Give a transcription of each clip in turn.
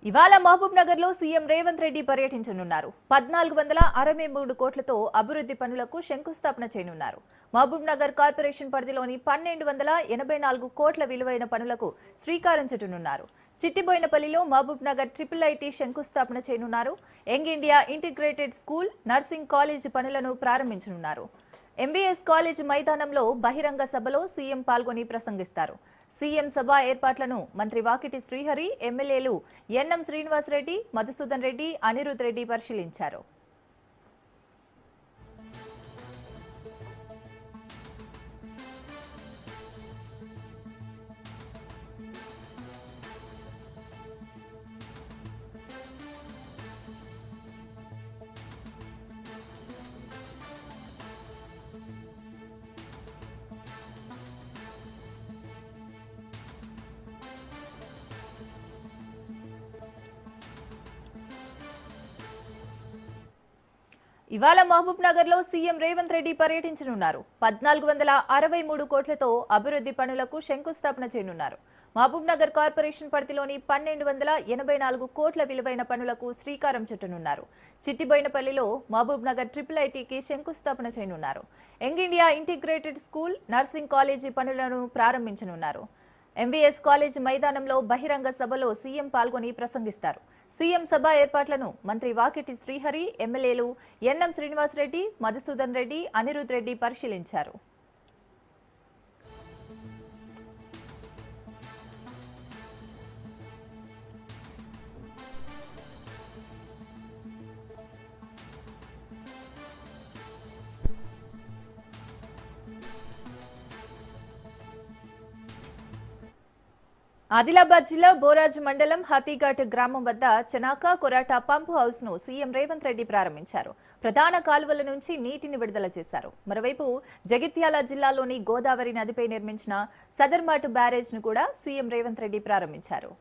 ఇవాళ మహబూబ్ నగర్ లో సీఎం రేవంత్ రెడ్డి పర్యటించనున్నారు. 1463 కోట్లతో అభివృద్ధి పనులకు శంకుస్థాపన చేయనున్నారు. మహబూబ్ నగర్ కార్పొరేషన్ పరిధిలోని 1284 కోట్ల విలువైన పనులకు శ్రీకారం చుట్టనున్నారు. చిట్టిబోయినపల్లిలో మహబూబ్ నగర్ ఐఐటి శంకుస్థాపన చేయనున్నారు. Young India integrated school, nursing college పనులను ప్రారంభించనున్నారు. ఎంబీఎస్ కాలేజ్ మైదానంలో బహిరంగ సభలో సీఎం పాల్గొని ప్రసంగిస్తారు. సీఎం సభ ఏర్పాట్లను మంత్రి వాకిటి శ్రీహరి, ఎమ్మెల్యేలు ఎన్ఎం శ్రీనివాసరెడ్డి, మధుసూదన్ రెడ్డి, అనిరుద్ రెడ్డి పరిశీలించారు. ఇవాళ మహబూబ్ నగర్ లో సీఎం రేవంత్ రెడ్డి పర్యటించనున్నారు. 1463 కోట్లతో అభివృద్ధి పనులకు శంకుస్థాపన చేయనున్నారు. మహబూబ్ నగర్ కార్పొరేషన్ పరిధిలోని 1284 కోట్ల విలువైన పనులకు శ్రీకారం చుట్టనున్నారు. చిట్టిబోయినపల్లిలో మహబూబ్ నగర్ ఐఐటికి శంకుస్థాపన చేయనున్నారు. Young India integrated school, nursing college పనులను ప్రారంభించనున్నారు. ఎంబీఎస్ కాలేజ్ మైదానంలో బహిరంగ సభలో సీఎం పాల్గొని ప్రసంగిస్తారు. సీఎం సభ ఏర్పాట్లను మంత్రి వాకిటి శ్రీహరి, ఎమ్మెల్యేలు ఎన్ఎం శ్రీనివాసరెడ్డి, మధుసూదన్ రెడ్డి, అనిరుద్ రెడ్డి పరిశీలించారు. ఆదిలాబాద్ జిల్లా బోరాజ్ మండలం హాతీఘాట్ గ్రామం వద్ద చనాకా కొరాటా పంప్ హౌస్ ను సీఎం రేవంత్ రెడ్డి ప్రారంభించారు. ప్రధాన కాలువల నుంచి నీటిని విడుదల చేశారు. మరోవైపు జగిత్యాల జిల్లాలోని గోదావరి నదిపై నిర్మించిన సదర్మాట్ బ్యారేజ్ ను కూడా సీఎం రేవంత్ రెడ్డి ప్రారంభించారు.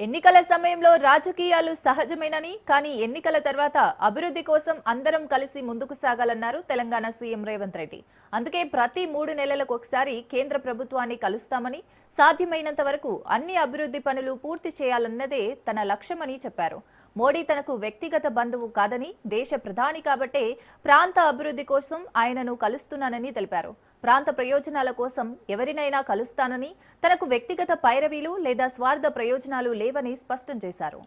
ఎన్నికల సమయంలో రాజకీయాలు సహజమేనని, కానీ ఎన్నికల తర్వాత అభివృద్ధి కోసం అందరం కలిసి ముందుకు సాగాలన్నారు తెలంగాణ సీఎం రేవంత్ రెడ్డి. అందుకే ప్రతి 3 నెలలకు ఒకసారి కేంద్ర ప్రభుత్వాన్ని కలుస్తామని, సాధ్యమైనంత వరకు అన్ని అభివృద్ధి పనులు పూర్తి చేయాలన్నదే తన లక్ష్యమని చెప్పారు. మోడీ తనకు వ్యక్తిగత బంధువు కాదని, దేశ ప్రధాని కాబట్టే ప్రాంత అభివృద్ధి కోసం ఆయనను కలుస్తున్నానని తెలిపారు. ప్రాంత ప్రయోజనాల కోసం ఎవరినైనా కలుస్తానని, తనకు వ్యక్తిగత పైరవీలు లేదా స్వార్థ ప్రయోజనాలు లేవని స్పష్టం చేశారు.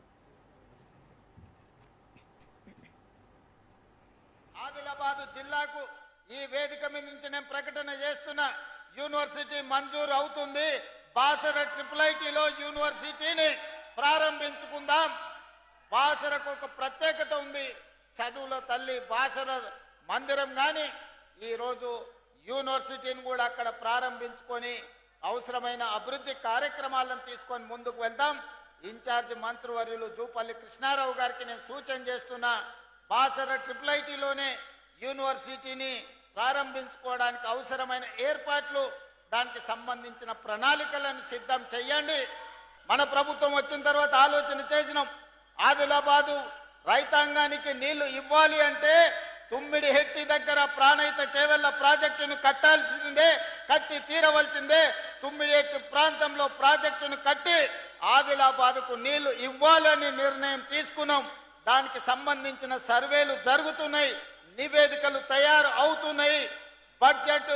ఆదిలాబాద్ జిల్లాకు ఈ వేదిక మీద నుంచి నేను ప్రకటన చేస్తున్నా, యూనివర్సిటీ మంజూరు అవుతుంది. బాసర ఐఐటిలో యూనివర్సిటీని ప్రారంభించుకుందాం. బాసరకు ఒక ప్రత్యేకత ఉంది. చదువుల తల్లి బాసర మందిరం కానీ ఈరోజు యూనివర్సిటీని కూడా అక్కడ ప్రారంభించుకొని అవసరమైన అభివృద్ధి కార్యక్రమాలను తీసుకొని ముందుకు వెళ్దాం. ఇన్ఛార్జి మంత్రివర్యులు జూపల్లి కృష్ణారావు గారికి నేను సూచన చేస్తున్నా, బాసర ఐఐటిలోనే యూనివర్సిటీని ప్రారంభించుకోవడానికి అవసరమైన ఏర్పాట్లు, దానికి సంబంధించిన ప్రణాళికలను సిద్ధం చేయండి. మన ప్రభుత్వం వచ్చిన తర్వాత ఆలోచన చేసినాం, ఆదిలాబాదు రైతాంగానికి నీళ్లు ఇవ్వాలి అంటే తుమ్మిడి హెట్టి దగ్గర ప్రాణహిత చేవెళ్ల ప్రాజెక్టును కట్టాల్సిందే, కట్టి తీరవలసిందే. తుమ్మిడి హెట్టి ప్రాంతంలో ప్రాజెక్టును కట్టి ఆదిలాబాదుకు నీళ్లు ఇవ్వాలని నిర్ణయం తీసుకున్నాం. దానికి సంబంధించిన సర్వేలు జరుగుతున్నాయి, నివేదికలు తయారు అవుతున్నాయి. బడ్జెట్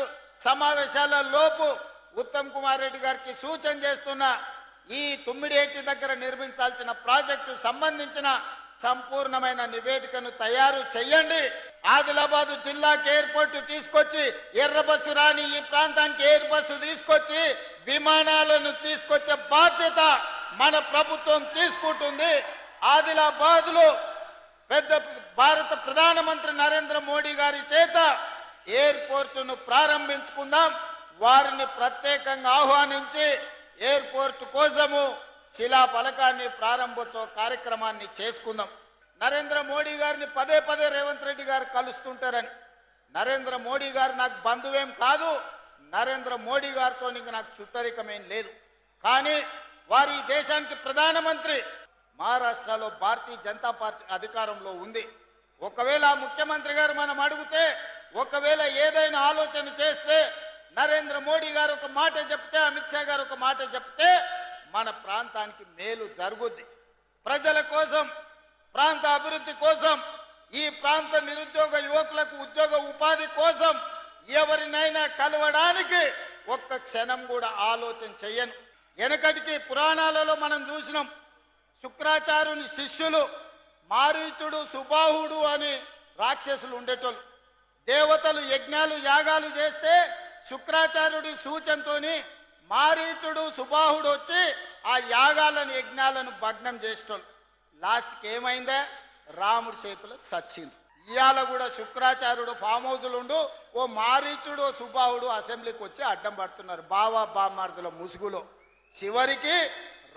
సమావేశాల లోపు ఉత్తమ్ కుమార్ రెడ్డి గారికి సూచన చేస్తున్నా, ఈ తుమ్మిడిహెట్టి దగ్గర నిర్మించాల్సిన ప్రాజెక్టు సంబంధించిన సంపూర్ణమైన నివేదికను తయారు చేయండి. ఆదిలాబాదు జిల్లాకి ఎయిర్పోర్టు తీసుకొచ్చి, ఎర్ర బస్సు రాని ఈ ప్రాంతానికి ఎయిర్ బస్సు తీసుకొచ్చి విమానాలను తీసుకొచ్చే బాధ్యత మన ప్రభుత్వం తీసుకుంటుంది. ఆదిలాబాద్ లో పెద్ద భారత ప్రధానమంత్రి నరేంద్ర మోడీ గారి చేత ఎయిర్పోర్టును ప్రారంభించుకుందాం. వారిని ప్రత్యేకంగా ఆహ్వానించి ఎయిర్పోర్ట్ కోసము శిలా ఫలకాన్ని ప్రారంభోత్సవ కార్యక్రమాన్ని చేసుకుందాం. నరేంద్ర మోడీ గారిని పదే పదే రేవంత్ రెడ్డి గారు కలుస్తుంటారని. నరేంద్ర మోడీ గారు నాకు బంధువేం కాదు, నరేంద్ర మోడీ గారితో నాకు చుట్టరికమేం లేదు. కానీ వారి ఈ దేశానికి ప్రధానమంత్రి. మహారాష్ట్రలో భారతీయ జనతా పార్టీ అధికారంలో ఉంది. ఒకవేళ ఆ ముఖ్యమంత్రి గారు మనం అడిగితే, ఒకవేళ ఏదైనా ఆలోచన చేస్తే, నరేంద్ర మోడీ గారు ఒక మాట చెప్తే, అమిత్ షా గారు ఒక మాట చెప్తే మన ప్రాంతానికి మేలు జరుగుద్ది. ప్రజల కోసం, ప్రాంత అభివృద్ధి కోసం, ఈ ప్రాంత నిరుద్యోగ యువకులకు ఉద్యోగ ఉపాధి కోసం ఎవరినైనా కలవడానికి ఒక్క క్షణం కూడా ఆలోచన చెయ్యను. వెనకటికి పురాణాలలో మనం చూసినాం, శుక్రాచార్యుని శిష్యులు మారీచుడు, సుబాహుడు అని రాక్షసులు ఉండేటోళ్ళు. దేవతలు యజ్ఞాలు యాగాలు చేస్తే శుక్రాచార్యుడి సూచనతోని మారీచుడు, సుబాహుడు వచ్చి ఆ యాగాలను యజ్ఞాలను భగ్నం చేసేటోళ్ళు. లాస్ట్కి ఏమైందా? రాముడి చేతిలో సచ్చింది. ఇవాళ కూడా శుక్రాచార్యుడు ఫామ్ హౌస్లు ఉండు, ఓ మారీచుడు, ఓ సుబాహుడు అసెంబ్లీకి వచ్చి అడ్డం పడుతున్నారు బావా బామ్మార్దుల ముసుగులో. చివరికి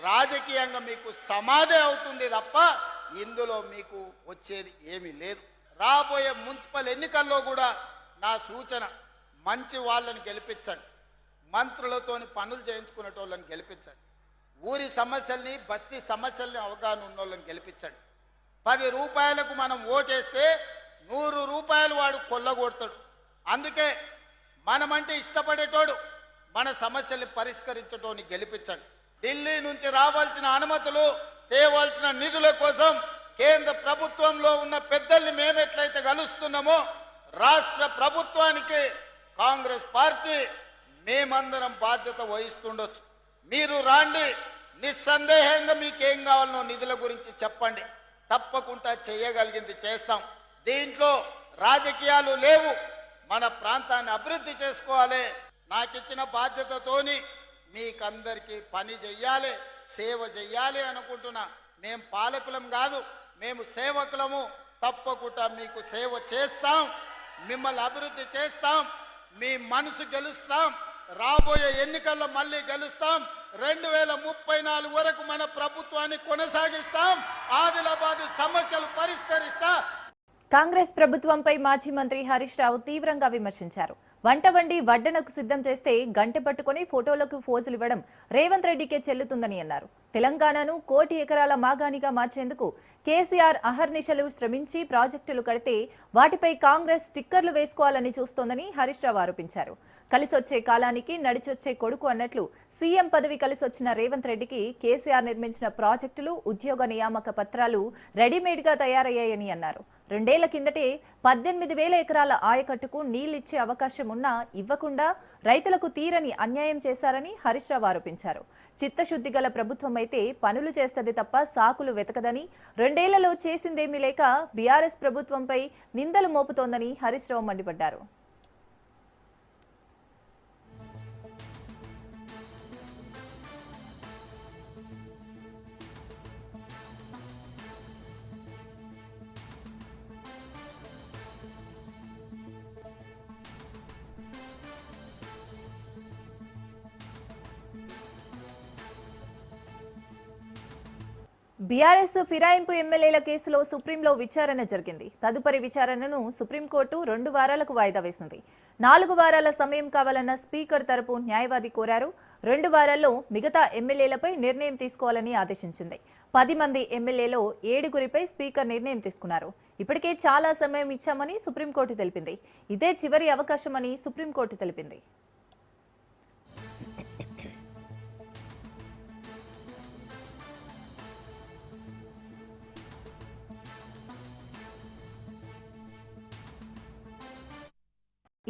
రాజకీయంగా మీకు సమాధి అవుతుంది తప్ప ఇందులో మీకు వచ్చేది ఏమీ లేదు. రాబోయే మున్సిపల్ ఎన్నికల్లో కూడా నా సూచన, మంచి వాళ్ళని గెలిపించండి, మంత్రులతోని పనులు చేయించుకునేటోళ్ళని గెలిపించండి, ఊరి సమస్యల్ని, బస్తీ సమస్యల్ని అవగాహన ఉన్నోళ్ళని గెలిపించండి. 10 రూపాయలకు మనం ఓటేస్తే 100 రూపాయలు వాడు కొల్లగొడతాడు. అందుకే మనమంటే ఇష్టపడేటోడు, మన సమస్యల్ని పరిష్కరించటోని గెలిపించండి. ఢిల్లీ నుంచి రావాల్సిన అనుమతులు, తేవాల్సిన నిధుల కోసం కేంద్ర ప్రభుత్వంలో ఉన్న పెద్దల్ని మేమెట్లయితే కలుస్తున్నామో, రాష్ట్ర ప్రభుత్వానికి కాంగ్రెస్ పార్టీ మేమందరం బాధ్యత వహిస్తుండొచ్చు. మీరు రాండి, నిస్సందేహంగా మీకేం కావాలనో నిధుల గురించి చెప్పండి, తప్పకుండా చేయగలిగింది చేస్తాం. దీంట్లో రాజకీయాలు లేవు. మన ప్రాంతాన్ని అభివృద్ధి చేసుకోవాలి. నాకిచ్చిన బాధ్యతతోని మీకందరికీ పని చెయ్యాలి, సేవ చెయ్యాలి అనుకుంటున్నా. మేము పాలకులం కాదు, మేము సేవకులము. తప్పకుండా మీకు సేవ చేస్తాం, మిమ్మల్ని అభివృద్ధి చేస్తాం, మీ మనసు గెలుస్తాం. రాబోయే ఎన్నికల్లో మళ్ళీ గెలుస్తాం. 2034 వరకు మన ప్రభుత్వాన్ని కొనసాగిస్తాం. ఆదిలాబాద్ సమస్యలు పరిష్కరిస్తా. కాంగ్రెస్ ప్రభుత్వంపై మాజీ మంత్రి హరీష్ రావు తీవ్రంగా విమర్శించారు. వంట వండి వడ్డనకు సిద్ధం చేస్తే గంట పట్టుకుని ఫోటోలకు ఫోజులు ఇవ్వడం రేవంత్ రెడ్డికే చెల్లుతుందని అన్నారు. తెలంగాణను 1 కోటి ఎకరాల మాగాణిగా మార్చేందుకు కేసీఆర్ అహర్నిశలు శ్రమించి ప్రాజెక్టులు కడితే వాటిపై కాంగ్రెస్ స్టిక్కర్లు వేసుకోవాలని చూస్తోందని హరీష్ రావు ఆరోపించారు. కలిసొచ్చే కాలానికి నడిచొచ్చే కొడుకు అన్నట్లు సీఎం పదవి కలిసొచ్చిన రేవంత్ రెడ్డికి కేసీఆర్ నిర్మించిన ప్రాజెక్టులు, ఉద్యోగ నియామక పత్రాలు రెడీమేడ్గా తయారయ్యాయని అన్నారు. 2 ఏళ్ల కిందటే 18,000 ఎకరాల ఆయకట్టుకు నీళ్లిచ్చే అవకాశం ఉన్నా ఇవ్వకుండా రైతులకు తీరని అన్యాయం చేశారని హరీష్ రావు ఆరోపించారు. చిత్తశుద్ధి గల ప్రభుత్వం అయితే పనులు చేస్తది తప్ప సాకులు వెతకదని, 2 ఏళ్లలో చేసిందేమీ లేక బీఆర్ఎస్ ప్రభుత్వంపై నిందలు మోపుతోందని హరీష్ రావు మండిపడ్డారు. బీఆర్ఎస్ ఫిరాయింపు ఎమ్మెల్యేల కేసులో సుప్రీంలో విచారణ జరిగింది. తదుపరి విచారణను సుప్రీంకోర్టు 2 వారాలకు వాయిదా వేసింది. 4 వారాల సమయం కావాలన్న స్పీకర్ తరపు న్యాయవాది కోరారు. 2 వారాల్లో మిగతా ఎమ్మెల్యేలపై నిర్ణయం తీసుకోవాలని ఆదేశించింది. 10 మంది ఎమ్మెల్యేలో 7గురిపై స్పీకర్ నిర్ణయం తీసుకున్నారు. ఇప్పటికే చాలా సమయం ఇచ్చామని సుప్రీంకోర్టు తెలిపింది. ఇదే చివరి అవకాశమని సుప్రీంకోర్టు తెలిపింది.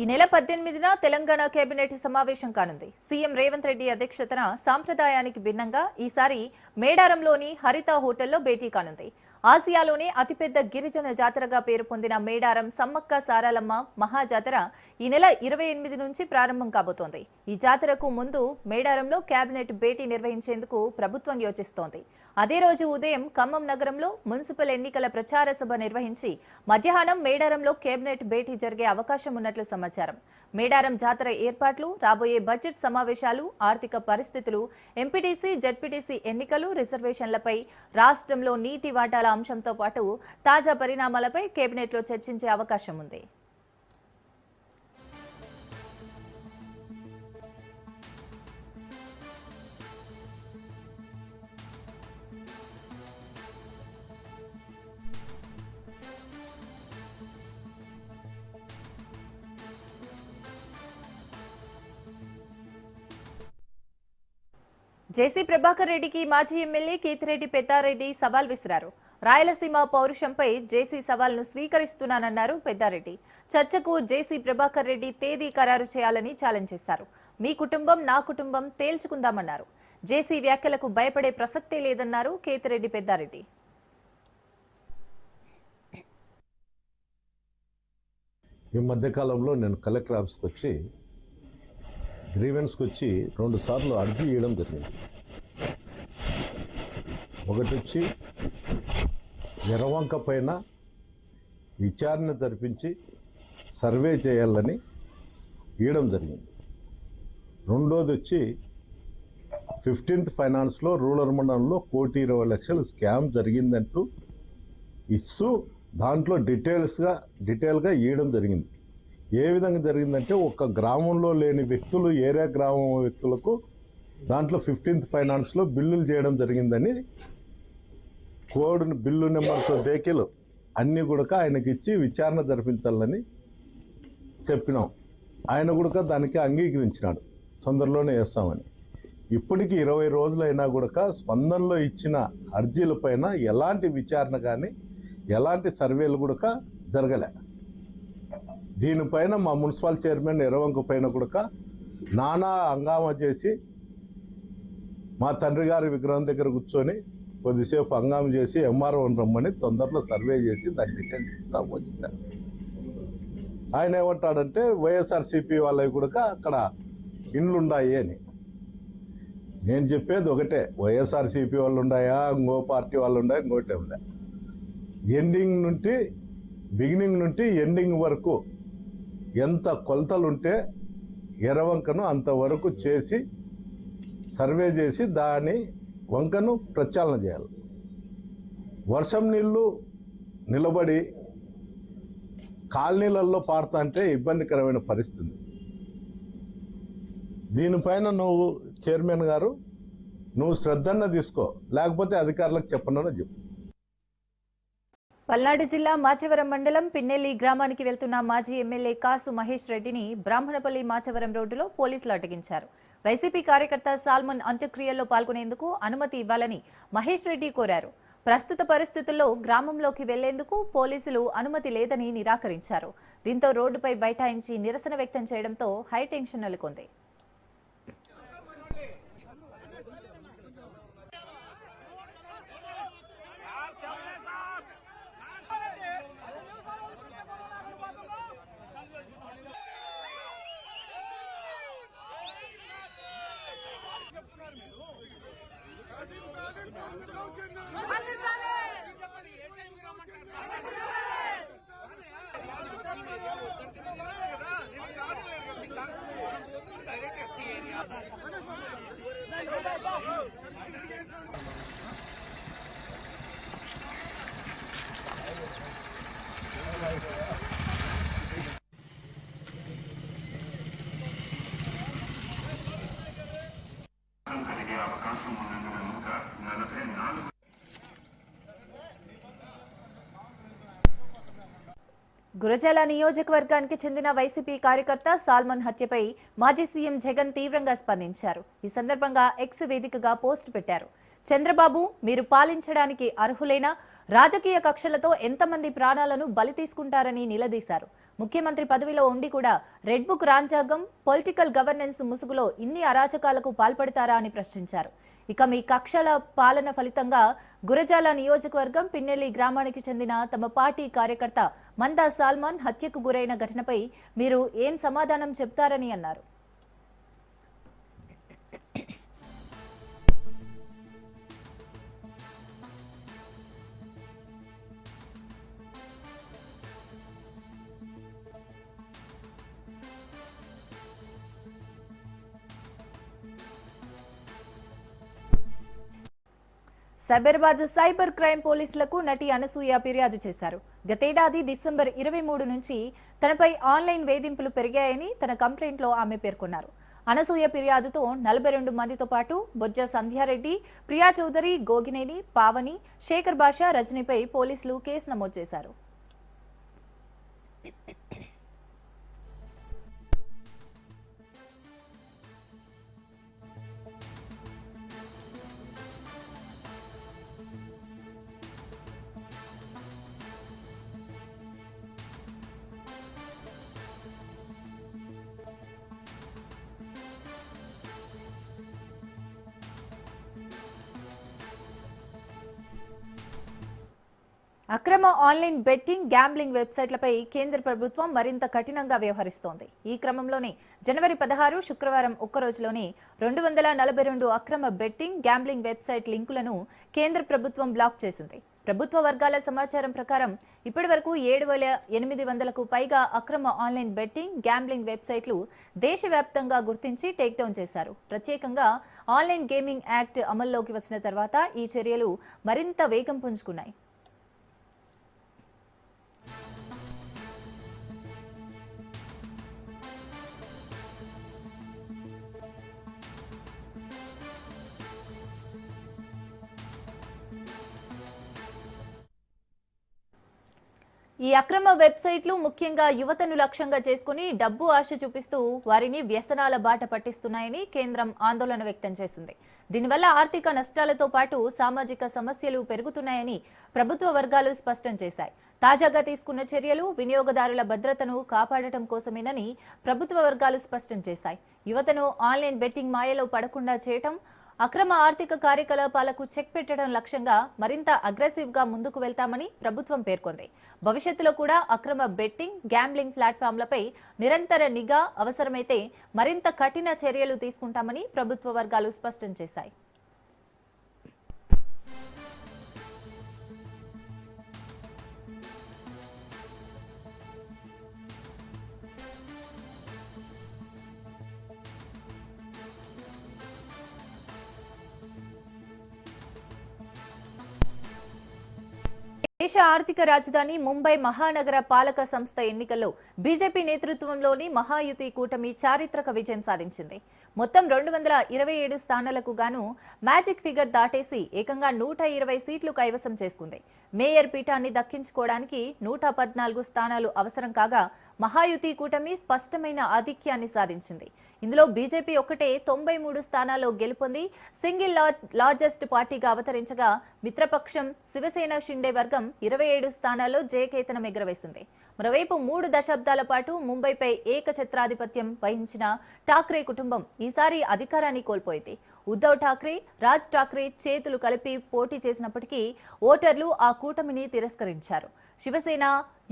ఈ నెల 18న తెలంగాణ కేబినెట్ సమావేశం కానుంది. సీఎం రేవంత్ రెడ్డి అధ్యక్షతన సాంప్రదాయానికి భిన్నంగా ఈసారి మేడారంలోని హరిత హోటల్లో భేటీ కానుంది. ఆసియాలోనే అతిపెద్ద గిరిజన జాతరగా పేరు పొందిన మేడారం సమ్మక్క సారాలమ్మ మహాజాతర ఈ నెల 28 నుంచి ప్రారంభం కాబోతోంది. ఈ జాతరకు ముందు మేడారంలో కేబినెట్ భేటీ నిర్వహించేందుకు ప్రభుత్వం యోచిస్తోంది. అదే రోజు ఉదయం ఖమ్మం నగరంలో మున్సిపల్ ఎన్నికల ప్రచార సభ నిర్వహించి మధ్యాహ్నం మేడారంలో కేబినెట్ భేటీ జరిగే అవకాశం ఉన్నట్లు సమాచారం. మేడారం జాతర ఏర్పాట్లు, రాబోయే బడ్జెట్ సమావేశాలు, ఆర్థిక పరిస్థితులు, ఎంపీటీసీ, జడ్పీటీసీ ఎన్నికలు, రిజర్వేషన్లపై, రాష్ట్రంలో నీటి వాటాల అంశంతో పాటు తాజా పరిణామాలపై కేబినెట్లో చర్చించే అవకాశం ఉంది. జేసీ ప్రభాకర్ రెడ్డికి మాజీ ఎమ్మెల్యే కేతిరెడ్డి పెద్దారెడ్డి సవాల్ విసిరారు. రాయలసీమ పౌరుషంపై జేసీ సవాల్ను స్వీకరిస్తున్నానన్నారు పెద్దారెడ్డి. చర్చకు జేసీ ప్రభాకర్ రెడ్డి తేదీ ఖరారు చేయాలని ఛాలెంజ్ చేశారు. మీ కుటుంబం నా కుటుంబం తేల్చుకుందామన్నారు. జేసీ వ్యాఖ్యలకు భయపడే ప్రసక్తే లేదన్నారు కేతిరెడ్డి పెద్దారెడ్డి. ఈ మధ్యకాలంలో నేను కలెక్టర్ ఆఫీస్కి వచ్చి గ్రీవెన్స్కి వచ్చి 2 సార్లు అర్జీ ఇవ్వడం జరిగింది. ఒకటి వచ్చి ఎర్రవంక పైన విచారణ జరిపించి సర్వే చేయాలని ఇవ్వడం జరిగింది. రెండోది వచ్చి 15th ఫైనాన్స్లో రూరల్ మండలంలో 1,20,00,000 స్కామ్ జరిగిందంటూ ఇస్తూ దాంట్లో డీటెయిల్గా ఇవ్వడం జరిగింది. ఏ విధంగా జరిగిందంటే ఒక గ్రామంలో లేని వ్యక్తులు ఏరియా గ్రామం వ్యక్తులకు దాంట్లో 15th ఫైనాన్స్లో బిల్లులు చేయడం జరిగిందని కోడ్ బిల్లు నెంబర్స్ వెహికల్ అన్నీ కూడా ఆయనకి ఇచ్చి విచారణ జరిపించాలని చెప్పినాం. ఆయన కూడా దానికి అంగీకరించినాడు, తొందరలోనే వేస్తామని. ఇప్పటికీ 20 రోజులైనా కూడా స్పందనలో ఇచ్చిన అర్జీల పైన ఎలాంటి విచారణ కానీ ఎలాంటి సర్వేలు కూడా జరగలే. దీనిపైన మా మున్సిపల్ చైర్మన్ ఎర్రవంక పైన కూడా నానా హంగామా చేసి మా తండ్రి గారి విగ్రహం దగ్గర కూర్చొని కొద్దిసేపు హంగామా చేసి ఎంఆర్ఓని రమ్మని తొందరలో సర్వే చేసి దాని డీటెయిల్ చెప్తామని చెప్పారు. ఆయన ఏమంటాడంటే వైఎస్ఆర్సీపీ వాళ్ళవి కూడా అక్కడ ఇండ్లున్నాయి అని. నేను చెప్పేది ఒకటే, వైఎస్ఆర్సీపీ వాళ్ళు ఉన్నాయా, ఇంకో పార్టీ వాళ్ళు ఉన్నాయా, ఇంకోటి ఉందా, బిగినింగ్ నుండి ఎండింగ్ వరకు ఎంత కొలతలుంటే ఎర్రవంకను అంతవరకు చేసి సర్వే చేసి దాని వంకను ప్రక్షాళన చేయాలి. వర్షం నీళ్ళు నిలబడి కాలనీలలో పారుతుంటే ఇబ్బందికరమైన పరిస్థితి. దీనిపైన నువ్వు చైర్మన్ గారు నువ్వు శ్రద్ధన్న తీసుకో, లేకపోతే అధికారులకు చెప్పనని చెప్పు. పల్నాడు జిల్లా మాచవరం మండలం పిన్నెల్లి గ్రామానికి వెళ్తున్న మాజీ ఎమ్మెల్యే కాసు మహేష్ రెడ్డిని బ్రాహ్మణపల్లి మాచవరం రోడ్డులో పోలీసులు అడ్డగించారు. వైసీపీ కార్యకర్త సాల్మన్ అంత్యక్రియల్లో పాల్గొనేందుకు అనుమతి ఇవ్వాలని మహేష్ రెడ్డి కోరారు. ప్రస్తుత పరిస్థితుల్లో గ్రామంలోకి వెళ్లేందుకు పోలీసులు అనుమతి లేదని నిరాకరించారు. దీంతో రోడ్డుపై బైఠాయించి నిరసన వ్యక్తం చేయడంతో హైటెన్షన్ నెలకొంది. గురజాల నియోజకవర్గానికి చెందిన వైసీపీ కార్యకర్త సాల్మన్ హత్యపై మాజీ సీఎం జగన్ తీవ్రంగా స్పందించారు. ఈ సందర్భంగా ఎక్స్ వేదికగా పోస్ట్ పెట్టారు. చంద్రబాబు, మీరు పాలించడానికి అర్హులేనా? రాజకీయ కక్షలతో ఎంతమంది ప్రాణాలను బలి తీసుకుంటారని నిలదీశారు. ముఖ్యమంత్రి పదవిలో ఉండి కూడా రెడ్ బుక్ రాజ్యాంగం, పొలిటికల్ గవర్నెన్స్ ముసుగులో ఇన్ని అరాచకాలకు పాల్పడతారా అని ప్రశ్నించారు. ఇక మీ కక్షల పాలన ఫలితంగా గురజాల నియోజకవర్గం పిన్నెల్లి గ్రామానికి చెందిన తమ పార్టీ కార్యకర్త మందా సాల్మన్ హత్యకు గురైన ఘటనపై మీరు ఏం సమాధానం చెప్తారని అన్నారు. సైబరాబాద్ సైబర్ క్రైమ్ పోలీసులకు నటి అనసూయ ఫిర్యాదు చేశారు. గతేడాది డిసెంబర్ 23 నుంచి తనపై ఆన్లైన్ వేధింపులు పెరిగాయని తన కంప్లైంట్లో ఆమె పేర్కొన్నారు. అనసూయ ఫిర్యాదుతో 42 మందితో పాటు బొజ్జ సంధ్యారెడ్డి, ప్రియా చౌదరి, గోగినేని, పావని, శేఖర్ బాషా, రజనీపై పోలీసులు కేసు నమోదు చేశారు. అక్రమ ఆన్లైన్ బెట్టింగ్, గ్యాంబ్లింగ్ వెబ్సైట్లపై కేంద్ర ప్రభుత్వం మరింత కఠినంగా వ్యవహరిస్తోంది. ఈ క్రమంలోనే జనవరి 16 శుక్రవారం ఒక్కరోజులోనే 242 అక్రమ బెట్టింగ్, గ్యాంబ్లింగ్ వెబ్సైట్ లింకులను కేంద్ర ప్రభుత్వం బ్లాక్ చేసింది. ప్రభుత్వ వర్గాల సమాచారం ప్రకారం ఇప్పటివరకు 7,800కు పైగా అక్రమ ఆన్లైన్ బెట్టింగ్, గ్యాంబ్లింగ్ వెబ్సైట్లు దేశవ్యాప్తంగా గుర్తించి టేక్డౌన్ చేశారు. ప్రత్యేకంగా ఆన్లైన్ గేమింగ్ యాక్ట్ అమల్లోకి వచ్చిన తర్వాత ఈ చర్యలు మరింత వేగం పుంజుకున్నాయి. ఈ అక్రమ వెబ్సైట్లు ముఖ్యంగా యువతను లక్ష్యంగా చేసుకుని డబ్బు ఆశ చూపిస్తూ వారిని వ్యసనాల బాట పట్టిస్తున్నాయని కేంద్రం ఆందోళన వ్యక్తం చేసింది. దీనివల్ల ఆర్థిక నష్టాలతో పాటు సామాజిక సమస్యలు పెరుగుతున్నాయని ప్రభుత్వ వర్గాలు స్పష్టం చేశాయి. తాజాగా తీసుకున్న చర్యలు వినియోగదారుల భద్రతను కాపాడటం కోసమేనని ప్రభుత్వ వర్గాలు స్పష్టం చేశాయి. యువతను ఆన్లైన్ బెట్టింగ్ మాయలో పడకుండా చేయటం, అక్రమ ఆర్థిక కార్యకలాపాలకు చెక్ పెట్టడం లక్ష్యంగా మరింత అగ్రెసివ్గా ముందుకు వెళ్తామని ప్రభుత్వం పేర్కొంది. భవిష్యత్తులో కూడా అక్రమ బెట్టింగ్, గ్యాంబ్లింగ్ ప్లాట్ఫామ్లపై నిరంతర నిఘా, అవసరమైతే మరింత కఠిన చర్యలు తీసుకుంటామని ప్రభుత్వ వర్గాలు స్పష్టం చేశాయి. దేశ ఆర్థిక రాజధాని ముంబై మహానగర పాలక సంస్థ ఎన్నికల్లో బీజేపీ నేతృత్వంలోని మహాయుతి కూటమి చారిత్రక విజయం సాధించింది. మొత్తం 227 స్థానాలకు గాను మ్యాజిక్ ఫిగర్ దాటేసి ఏకంగా 120 సీట్లు కైవసం చేసుకుంది. మేయర్ పీఠాన్ని దక్కించుకోవడానికి 114 స్థానాలు అవసరం కాగా మహాయుతి కూటమి స్పష్టమైన ఆధిక్యాన్ని సాధించింది. ఇందులో బీజేపీ ఒక్కటే 93 స్థానాల్లో గెలుపొంది సింగిల్ లార్జెస్ట్ పార్టీగా అవతరించగా, మిత్రపక్షం శివసేన షిండే వర్గం 27 స్థానాల్లో జయకేతనం ఎగురవేసింది. మరోవైపు 3 దశాబ్దాల పాటు ముంబైపై ఏకఛత్రాధిపత్యం వహించిన ఠాక్రే కుటుంబం ఈసారి అధికారాన్ని కోల్పోయింది. ఉద్ధవ్ ఠాక్రే, రాజ్ ఠాక్రే చేతులు కలిపి పోటీ చేసినప్పటికీ ఓటర్లు ఆ కూటమిని తిరస్కరించారు. శివసేన,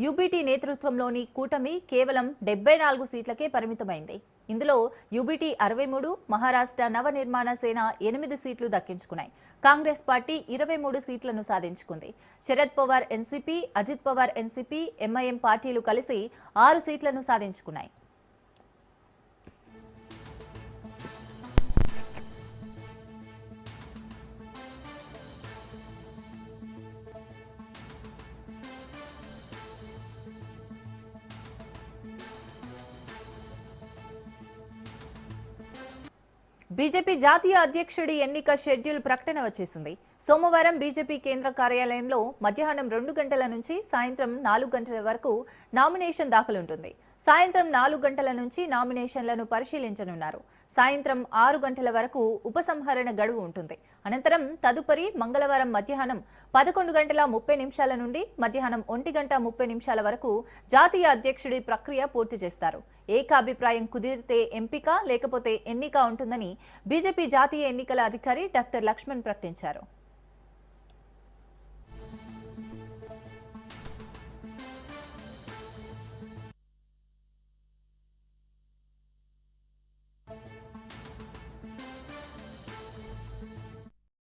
యూబీటీ నేతృత్వంలోని కూటమి కేవలం 74 సీట్లకే పరిమితమైంది. ఇందులో యూబీటీ 63, మహారాష్ట్ర నవనిర్మాణ సేన 8 సీట్లు దక్కించుకున్నాయి. కాంగ్రెస్ పార్టీ 23 సీట్లను సాధించుకుంది. Sharad Pawar NCP, Ajit Pawar NCP, MIM పార్టీలు కలిసి 6 సీట్లను సాధించుకున్నాయి. బీజేపీ జాతీయ అధ్యక్షుడి ఎన్నిక షెడ్యూల్ ప్రకటన వచ్చేసింది. సోమవారం బీజేపీ కేంద్ర కార్యాలయంలో మధ్యాహ్నం 2 గంటల నుంచి సాయంత్రం 4 గంటల వరకు నామినేషన్ దాఖలుంటుంది. సాయంత్రం 4 గంటల నుంచి నామినేషన్లను పరిశీలించనున్నారు. సాయంత్రం 6 గంటల వరకు ఉపసంహరణ గడువు ఉంటుంది. అనంతరం తదుపరి మంగళవారం మధ్యాహ్నం 11:30 నుండి మధ్యాహ్నం 1:30 వరకు జాతీయ అధ్యక్షుడి ప్రక్రియ పూర్తి చేస్తారు. ఏకాభిప్రాయం కుదిరితే ఎంపిక, లేకపోతే ఎన్నిక ఉంటుందని బీజేపీ జాతీయ ఎన్నికల అధికారి డాక్టర్ లక్ష్మణ్ ప్రకటించారు.